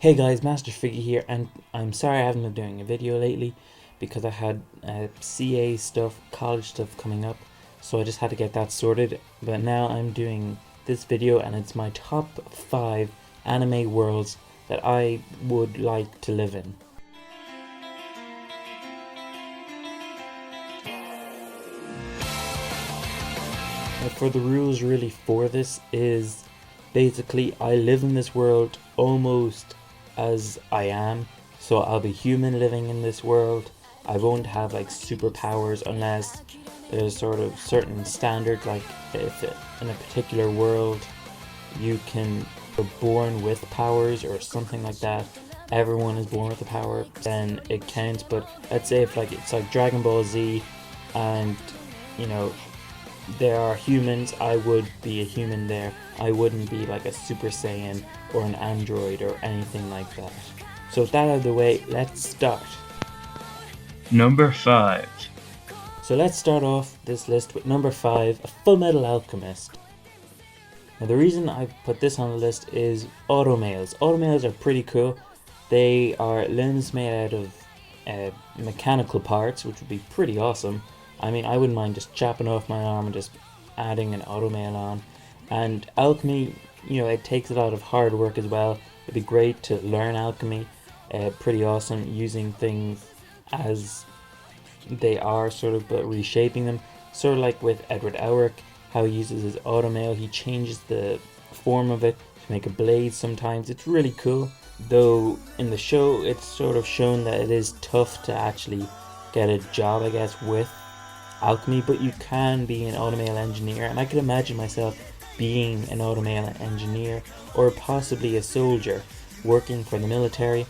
Hey guys, MasterFiggy here, and I'm sorry I haven't been doing a video lately because I had CA stuff, college stuff coming up, so I just had to get that sorted. But now I'm doing this video and it's my top 5 anime worlds that I would like to live in. For the rules really for this is basically I live in this world almost as I am, so I'll be human living in this world. I won't have like superpowers unless there's sort of certain standard, like if in a particular world you can be born with powers or something like that, everyone is born with a power, then it counts. But let's say if it's like Dragon Ball Z and you know there are humans, I would be a human there. I wouldn't be like a Super Saiyan or an android or anything like that. So with that out of the way, let's start. Number 5. So let's start off this list with number 5, a Full Metal Alchemist. Now the reason I put this on the list is automails. Automails are pretty cool. They are limbs made out of mechanical parts, which would be pretty awesome. I mean, I wouldn't mind just chopping off my arm and just adding an automail on. And alchemy, it takes a lot of hard work as well. It'd be great to learn alchemy. Pretty awesome using things as they are, sort of, but reshaping them. Sort of like with Edward Elric, how he uses his automail. He changes the form of it to make a blade sometimes. It's really cool. Though in the show, it's sort of shown that it is tough to actually get a job, I guess, with alchemy, but you can be an automail engineer, and I could imagine myself being an automail engineer or possibly a soldier working for the military.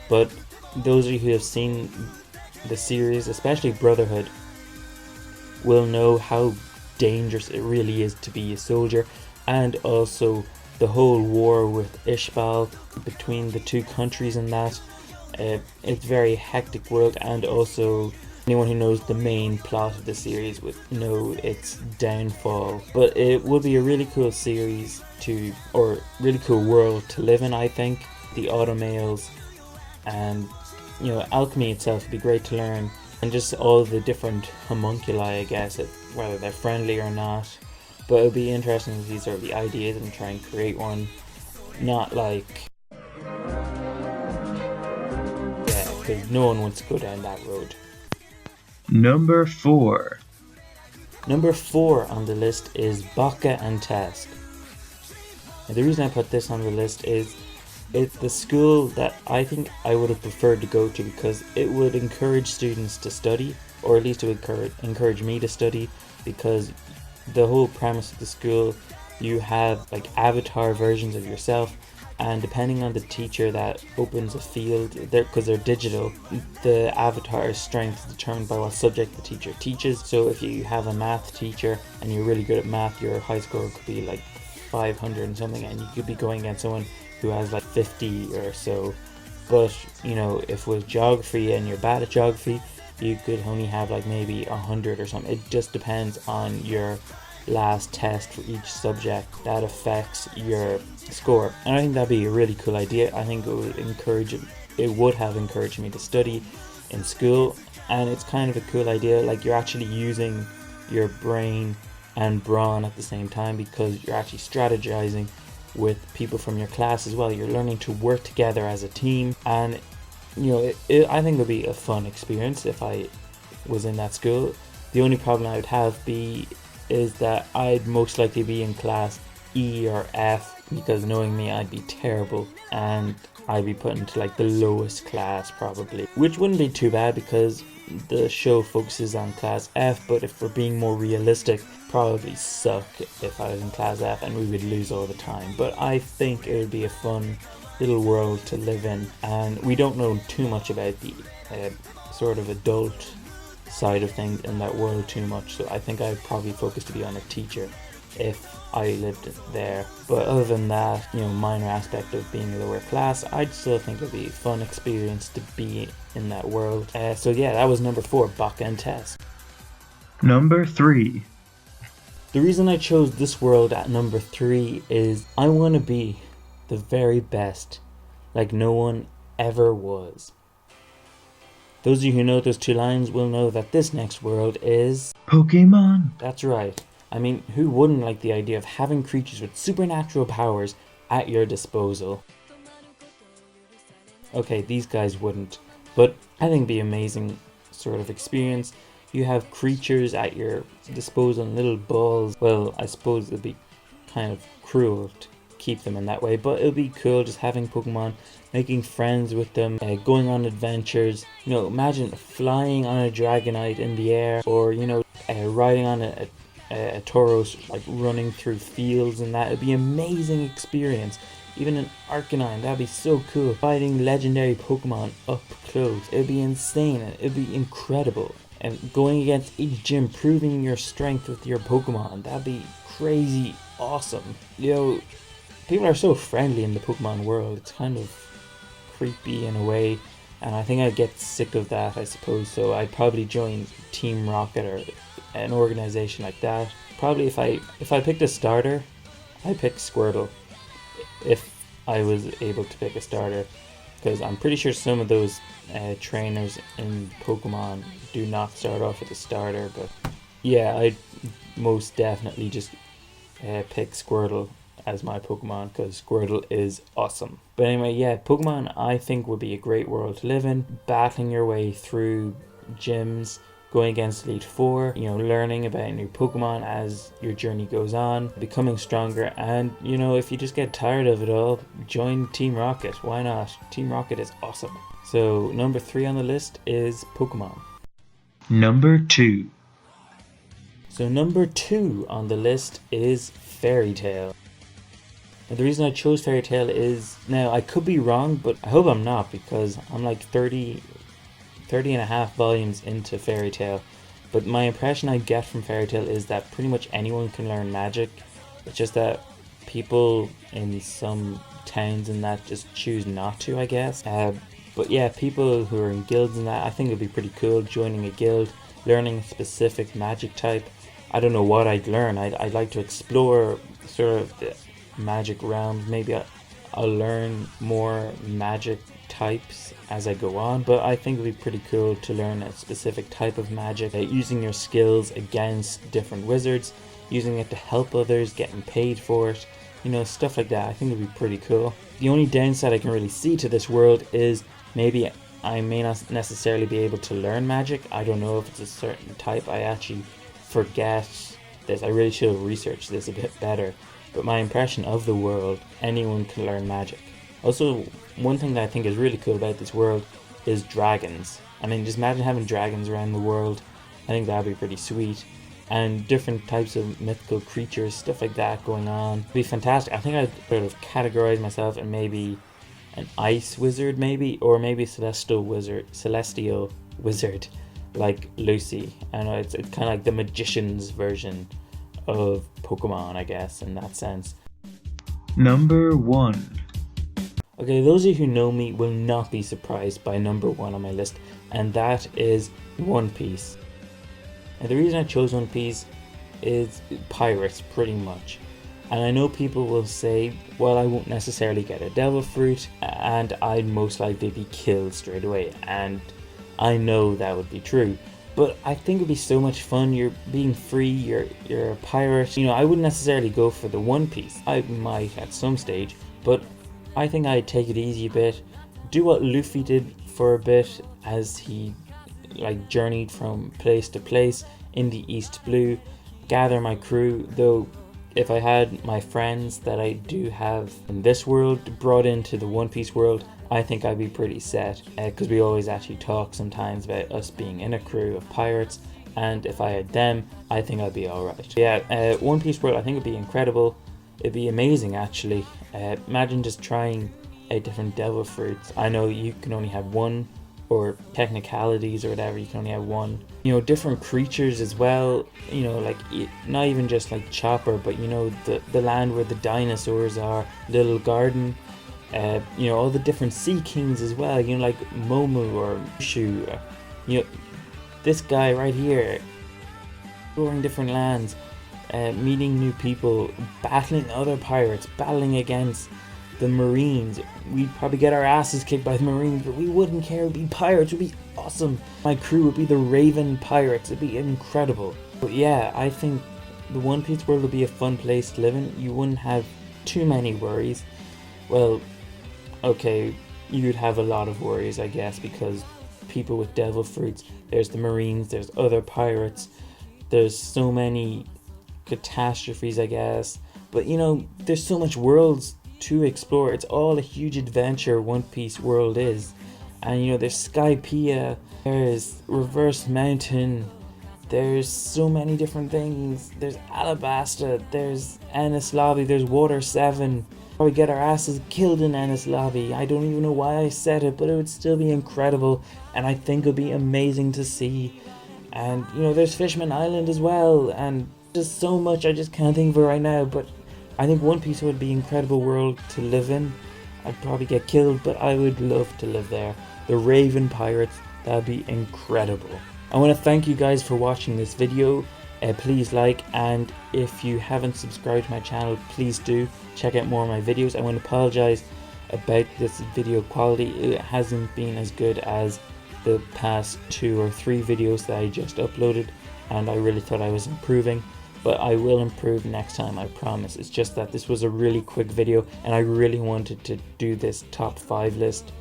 But those of you who have seen the series, especially Brotherhood, will know how dangerous it really is to be a soldier, and also the whole war with Ishbal between the two countries and that. It's a very hectic world, and also anyone who knows the main plot of the series would know its downfall. But it would be a really cool series or really cool world to live in, I think. The automails and alchemy itself would be great to learn, and just all the different homunculi, I guess, whether they're friendly or not. But it would be interesting to see sort of the ideas and try and create one, not like, because no one wants to go down that road. Number 4. Number 4 on the list is Vaka and Task. Now, the reason I put this on the list is it's the school that I think I would have preferred to go to, because it would encourage students to study, or at least it would encourage me to study, because the whole premise of the school, you have like avatar versions of yourself, and depending on the teacher that opens a field, because they're digital, the avatar's strength is determined by what subject the teacher teaches. So if you have a math teacher and you're really good at math, your high score could be like 500 and something, and you could be going against someone who has like 50 or so. But if with geography and you're bad at geography, you could only have like maybe 100 or something. It just depends on your last test for each subject that affects your score. And I think that'd be a really cool idea. I think it would have encouraged me to study in school, and it's kind of a cool idea. Like, you're actually using your brain and brawn at the same time, because you're actually strategizing with people from your class as well. You're learning to work together as a team, and I think it would be a fun experience if I was in that school. The only problem I would have is that I'd most likely be in class E or F, because knowing me, I'd be terrible, and I'd be put into like the lowest class probably, which wouldn't be too bad because the show focuses on class F. But if we're being more realistic, probably suck if I was in class F, and we would lose all the time. But I think it would be a fun little world to live in, and we don't know too much about the sort of adult side of things in that world too much, so I think I'd probably focus to be on a teacher if I lived there. But other than that, minor aspect of being lower class, I'd still think it'd be a fun experience to be in that world. So yeah, that was number 4, Vaka and Task. Number 3. The reason I chose this world at number 3 is I want to be the very best like no one ever was. Those of you who know those two lines will know that this next world is Pokemon. That's right. I mean, who wouldn't like the idea of having creatures with supernatural powers at your disposal? Okay, these guys wouldn't, but I think it'd be amazing sort of experience. You have creatures at your disposal, little balls. Well, I suppose it'd be kind of cruel to keep them in that way, but it'll be cool just having Pokemon, making friends with them, going on adventures. You know, imagine flying on a Dragonite in the air, or riding on a Tauros, like running through fields and that. It'd be an amazing experience. Even an Arcanine, that'd be so cool. Fighting legendary Pokemon up close, it'd be insane and it'd be incredible. And going against each gym, proving your strength with your Pokemon, that'd be crazy awesome. People are so friendly in the Pokemon world, it's kind of creepy in a way, and I think I'd get sick of that, I suppose, so I'd probably join Team Rocket or an organization like that. Probably if I picked a starter, I'd pick Squirtle, if I was able to pick a starter, because I'm pretty sure some of those trainers in Pokemon do not start off with a starter, but yeah, I'd most definitely just pick Squirtle as my Pokemon, because Squirtle is awesome. But anyway, yeah, Pokemon I think would be a great world to live in, battling your way through gyms, going against Elite Four, learning about new Pokemon as your journey goes on, becoming stronger, and if you just get tired of it all, join Team Rocket. Why not? Team Rocket is awesome. So number 3 on the list is Pokemon. Number 2. So number 2 on the list is Fairy Tail. And the reason I chose Fairy Tail is, now I could be wrong, but I hope I'm not, because I'm like 30 and a half volumes into Fairy Tail, but my impression I get from Fairy Tail is that pretty much anyone can learn magic. It's just that people in some towns and that just choose not to, I guess. But yeah, people who are in guilds and that, I think it'd be pretty cool joining a guild, learning a specific magic type. I don't know what I'd learn. I'd like to explore sort of the magic realms. Maybe I'll learn more magic types as I go on, but I think it'd be pretty cool to learn a specific type of magic, using your skills against different wizards, using it to help others, getting paid for it, stuff like that. I think it'd be pretty cool. The only downside I can really see to this world is maybe I may not necessarily be able to learn magic. I don't know if it's a certain type. I actually forget this. I really should have researched this a bit better, but my impression of the world, anyone can learn magic. Also, one thing that I think is really cool about this world is dragons. I mean, just imagine having dragons around the world. I think that'd be pretty sweet. And different types of mythical creatures, stuff like that going on. It'd be fantastic. I think I'd sort of categorize myself in maybe an ice wizard, or maybe celestial wizard, like Lucy. I know it's kind of like the magician's version of Pokemon, I guess, in that sense. Number 1. Okay, those of you who know me will not be surprised by number 1 on my list, and that is One Piece. And the reason I chose One Piece is pirates, pretty much. And I know people will say, well, I won't necessarily get a devil fruit, and I'd most likely be killed straight away. And I know that would be true. But I think it'd be so much fun. You're being free, you're a pirate. I wouldn't necessarily go for the One Piece. I might at some stage, but I think I'd take it easy a bit, do what Luffy did for a bit as he journeyed from place to place in the East Blue, gather my crew. Though if I had my friends that I do have in this world brought into the One Piece world, I think I'd be pretty set, because we always actually talk sometimes about us being in a crew of pirates, and if I had them, I think I'd be alright. Yeah, One Piece world, I think it'd be incredible. It'd be amazing, actually. Imagine just trying different devil fruits. I know you can only have one, or technicalities or whatever, you can only have one. Different creatures as well, not even just like Chopper, but the land where the dinosaurs are, little garden, all the different sea kings as well, like Momu or Mushu, this guy right here, exploring different lands, meeting new people, battling other pirates, battling against the Marines. We'd probably get our asses kicked by the Marines, but we wouldn't care. We'd be pirates. It would be awesome. My crew would be the Raven Pirates. It'd be incredible. But yeah, I think the One Piece world would be a fun place to live in. You wouldn't have too many worries. Well, okay, you'd have a lot of worries, I guess, because people with devil fruits, there's the Marines, there's other pirates, there's so many catastrophes, I guess. But you know, there's so much worlds to explore. It's all a huge adventure, One Piece world is. And you know, there's Skypiea, there's Reverse Mountain, there's so many different things. There's Alabasta, there's Ennis Lobby, there's Water 7. Probably get our asses killed in Ennis Lobby. I don't even know why I said it, but it would still be incredible, and I think it would be amazing to see. And you know, there's Fishman Island as well, and just so much I just can't think of it right now. But I think One Piece would be an incredible world to live in. I'd probably get killed, but I would love to live there. The Raven Pirates, that'd be incredible. I want to thank you guys for watching this video. Please like, and if you haven't subscribed to my channel, please do check out more of my videos. I want to apologize about this video quality. It hasn't been as good as the past 2 or 3 videos that I just uploaded, and I really thought I was improving, but I will improve next time, I promise. It's just that this was a really quick video, and I really wanted to do this top 5 list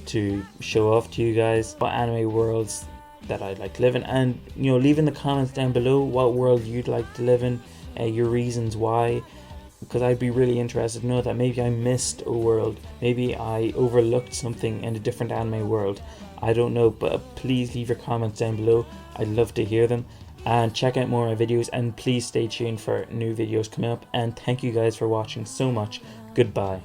to show off to you guys what anime worlds that I'd like to live in. And you know, leave in the comments down below what world you'd like to live in, your reasons why, because I'd be really interested to know that. Maybe I missed a world, maybe I overlooked something in a different anime world, I don't know. But please leave your comments down below, I'd love to hear them. And check out more of my videos, and please stay tuned for new videos coming up. And thank you guys for watching so much. Goodbye.